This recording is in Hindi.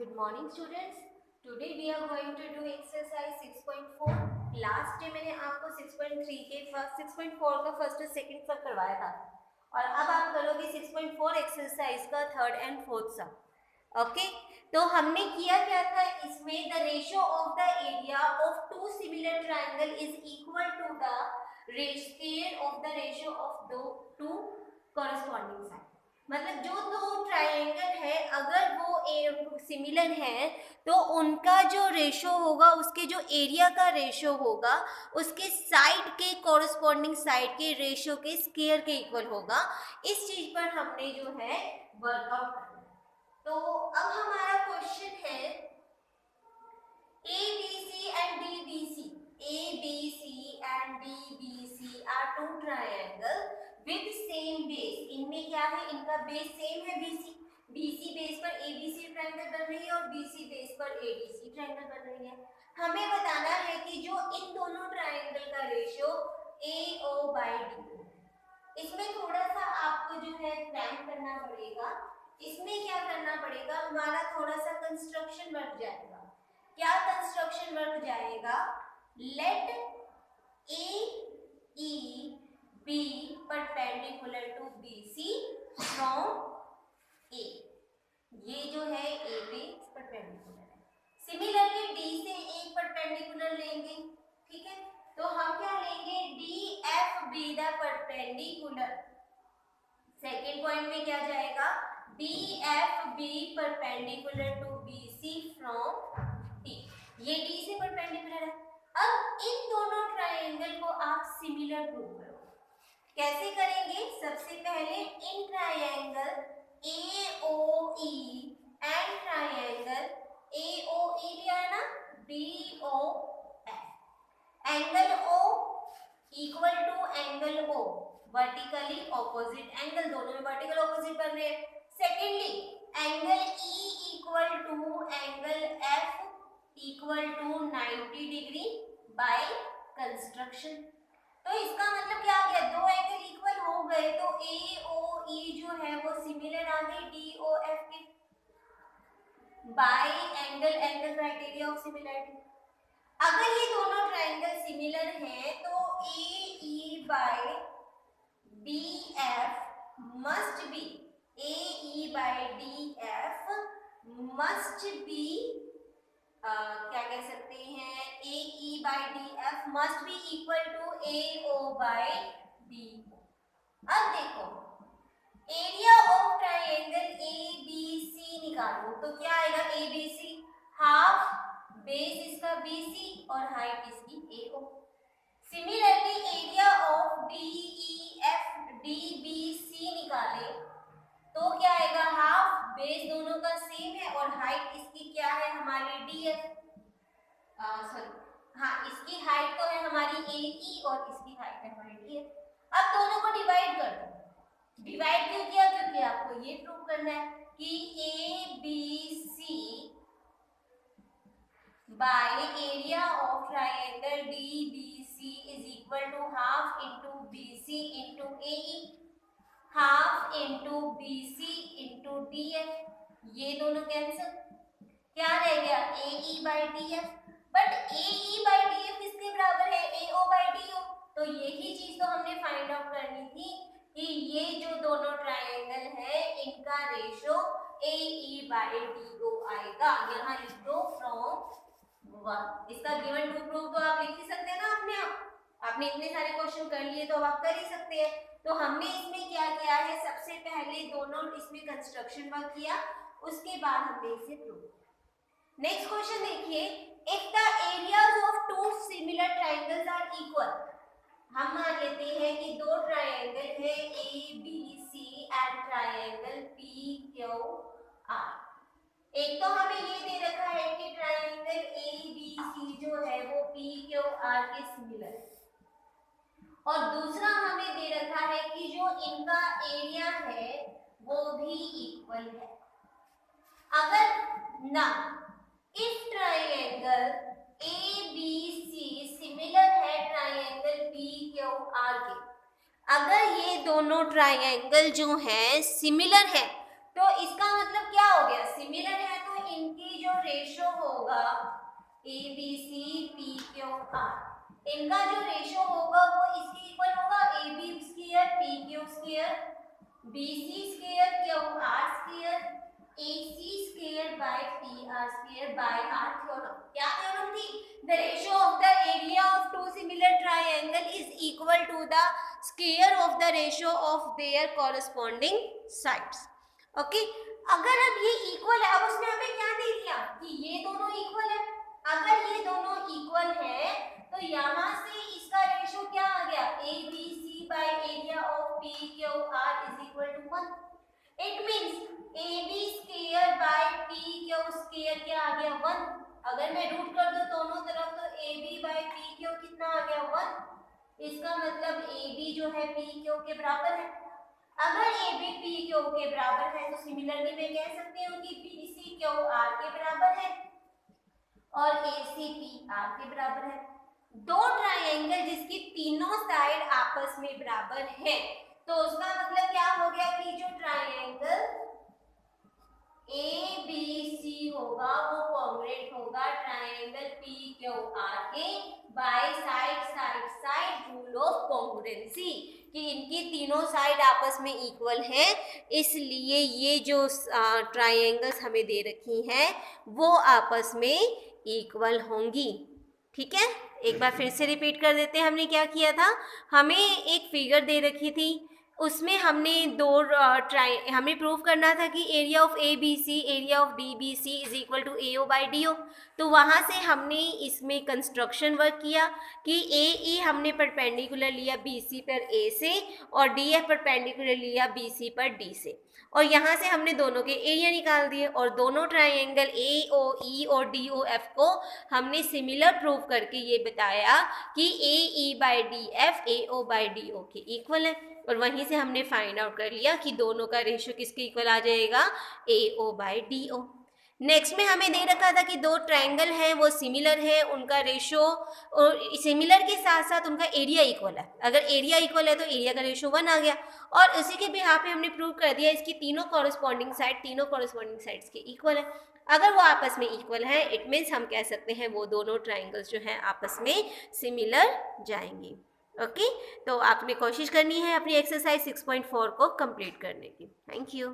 Good morning students. Today we are going to do exercise 6.4. Last day मैंने आपको 6.3 के 6.4 का फर्स्ट और सेकंड सब करवाया था और अब आप करोगे 6.4 एक्सरसाइज का थर्ड एंड फोर्थ सब. ओके, तो हमने किया क्या था इसमें, the ratio of the area of two similar triangle is equal to the square of the ratio of दो टू कॉरस्पॉन्डिंग साइड. मतलब जो दो ट्राइंगल है अगर वो सिमिलर है तो उनका जो रेशो होगा, उसके जो एरिया का रेशो होगा उसके साइड के कॉरस्पॉन्डिंग साइड के रेशो के स्क्वायर के इक्वल होगा. इस चीज पर हमने जो है वर्कआउट करना. तो अब हमारा क्वेश्चन है ABC and DBC. ABC and DBC are two triangle with same base. इनमें क्या है, इनका बेस सेम है BC. BC बेस पर ABC ट्रायंगल बन रही है और BC बेस पर ADC ट्रायंगल बन रही है. हमें बताना है कि जो इन दोनों ट्रायंगल का रेशियो AO/DO. इसमें थोड़ा सा आपको जो है क्रैम्प करना पड़ेगा. इसमें क्या करना पड़ेगा, हमारा थोड़ा सा कंस्ट्रक्शन वर्क जाएगा. क्या कंस्ट्रक्शन वर्क जाएगा, late AE be perpendicular to BC from A. ये जो है A पे परपेंडिकुलर है. सिमिलरली D से एक परपेंडिकुलर लेंगे. ठीक है, तो हम क्या लेंगे, DF be the perpendicular. Second point में क्या जाएगा, DF be perpendicular to BC from D. ये D से परपेंडिकुलर है. अब इन दोनों ट्रायंगल को आप सिमिलर प्रूव करो. कैसे करेंगे, सबसे पहले in triangle AOE and triangle AOE क्या है ना, DOF. Angle O equal to angle O, vertically opposite angle, दोनों में वर्टिकल ऑपोजिट बन रहे हैं. Secondly angle E equal to angle F equal to 90 degree by construction. तो इसका मतलब क्या आ गया, दो एंगल इक्वल हो गए तो AOE जो है वो सिमिलर आ गई DOF के by angle criteria of similarity. अगर ये दोनों ट्रायंगल सिमिलर हैं तो AE by DF must be, AE by DF must be क्या कह सकते हैं, AE by DF must be equal to AO by DO. अब देखो एरिया ऑफ ट्रायंगल ABC निकालो तो क्या आएगा, ABC हाफ बेस इसका BC और हाइट इसकी AO. Similarly area of DEF DBC निकाले तो क्या आएगा, हाफ बेस दोनों का सेम है और हाइट इसकी क्या है हमारी DF, सॉरी हाँ इसकी हाइट तो है हमारी AE और इसकी हाइट है हमारी DF. अब दोनों को डिवाइड कर दो. डिवाइड क्यों किया, क्योंकि आपको ये प्रूव करना है कि ABC by area of triangle DBC is equal to half into BC into AE, half into BC into DF. ये दोनों कैंसिल, क्या रह गया AE by DF. But AE by DF किसके बराबर है, AO बाय DO. तो यही चीज तो हमने फाइंड आउट करनी थी कि ये जो दोनों ट्रायंगल है इनका रेशो AE बाय DO आएगा. यहाँ लिख दो फ्रॉम 1. इसका गिवन टू प्रूव तो आप लिख ही सकते हैं ना अपने आप. आपने इतने सारे क्वेश्चन कर लिए तो आप कर ही सकते हैं. तो हमने इसमें क्या किया है, सबसे पहले दोनों इसमें कंस्ट्रक्शन वर्क किया, उसके बाद हमने इसे प्रूव. नेक्स्ट क्वेश्चन देखिए, if the areas of two similar triangles are equal. हम मान लेते हैं कि दो ट्रायंगल है ABC एंड ट्रायंगल PQR. एक तो हमें ये दे रखा है कि ट्रायंगल ABC जो है वो PQR के सिमिलर है और दूसरा हमें दे रखा है कि जो इनका एरिया है वो भी इक्वल है. अगर ना इफ ट्रायंगल ABC सिमिलर है ट्रायंगल PQR के, अगर ये दोनों ट्रायंगल जो हैं सिमिलर है तो इसका मतलब क्या हो गया, सिमिलर है तो इनकी रेशो होगा A B C P Q R, इनका जो रेशो होगा वो इसके इक्वल होगा A B square P Q square B C square Q R square A C square by P R square by our theorem. क्या थ्योरम थी? The ratio of the area of two similar triangle is equal to the square of the ratio of their corresponding sides. Okay, अगर अब ये इक्वल है, अब उसने हमें क्या दे दिया कि ये दोनों इक्वल है। अगर ये दोनों इक्वल है तो यहाँ से इसका रेशो क्या आ गया, A B C by area of P Q R is equal to 1। It means A B square by P Q square क्या आ गया 1। अगर मैं रूट कर दूं दोनों तरफ तो A B by P Q कितना आ गया 1। इसका मतलब ए बी जो है पी क्यू के बराबर है। अगर ए बी पी क्यू के बराबर है तो सिमिलरली मैं कह सकती हूँ कि बी सी क्यू आर के बराबर है और ए सी पी आर के बराबर है। दो ट्रायंगल जिसकी तीनों साइड आपस में बराबर है तो उसका मतलब क्या हो गया कि जो ट्रायंगल ए बी सी होगा वो कॉन्ग्रुएंट होगा ट्रायंगल पी क्यू आर के by side rule of congruency, कि इनकी तीनों साइड आपस में इक्वल हैं, इसलिए ये जो ट्रायंगल्स हमें दे रखी हैं वो आपस में इक्वल होंगी। ठीक है, एक बार फिर से रिपीट कर देते हैं। हमने क्या किया था, हमें एक फिगर दे रखी थी, उसमें हमने हमें प्रूव करना था कि area of A B C area of D B C is equal to A O by D O. तो वहाँ से हमने इसमें कंस्ट्रक्शन वर्क किया कि ए ई हमने परपेंडिकुलर लिया बी सी पर ए से और डी एफ परपेंडिकुलर लिया बी सी पर डी से, और यहाँ से हमने दोनों के एरिया निकाल दिए और दोनों ट्रायंगल ए ओ ई और डी ओ एफ को हमने सिमिलर प्रूव करके ये बताया कि A E by D F A O by D O के इक्वल है, और वहीं से हमने फाइंड आउट कर लिया कि दोनों का रेशियो किसके इक्वल आ जाएगा, ए O by D O. Next में हमें दे रखा था कि दो ट्रायंगल हैं वो सिमिलर है, उनका रेशियो और सिमिलर के साथ साथ उनका एरिया इक्वल है। अगर एरिया इक्वल है तो एरिया का रेशियो 1 आ गया, और उसी के बिहाफ पे हमने प्रूव कर दिया इसकी तीनों कॉरस्पॉन्डिंग साइड्स के इक्वल है। अगर वो आपस में इक्वल है इट मीन्स हम कह सकते हैं वो दोनों ट्रायंगल्स जो हैं आपस में सिमिलर जाएंगी। ओके, तो आपने कोशिश करनी है अपनी एक्सरसाइज 6.4 को कंप्लीट करने की। Thank you.